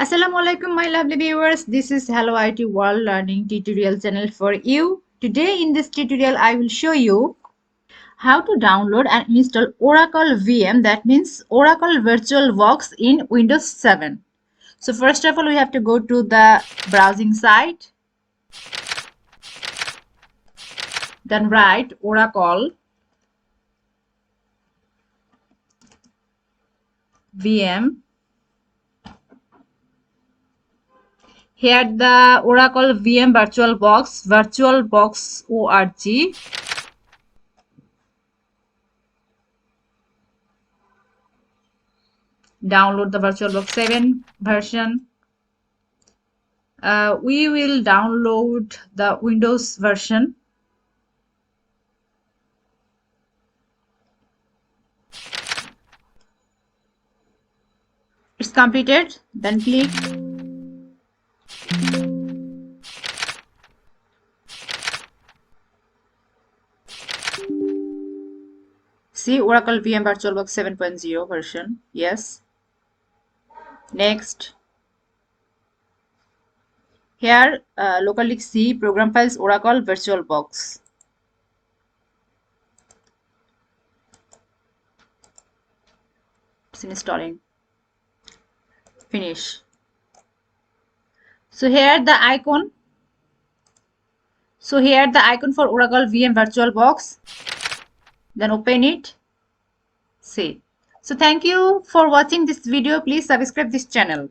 Assalamualaikum my lovely viewers, this is Hello IT World Learning tutorial channel for you. Today in this tutorial I will show you how to download and install Oracle VM, that means Oracle VirtualBox in Windows 7. So first of all we have to go to the browsing site, then write Oracle VM. Here the Oracle VM VirtualBox org. Download the VirtualBox 7 version. We will download the Windows version. It's completed, then click see Oracle VM VirtualBox 7.0 version. Yes. Next. Here locally see program files Oracle VirtualBox. It's installing. Finish. So here the icon. For Oracle VM VirtualBox. Then open it. See. So thank you for watching this video. Please subscribe this channel.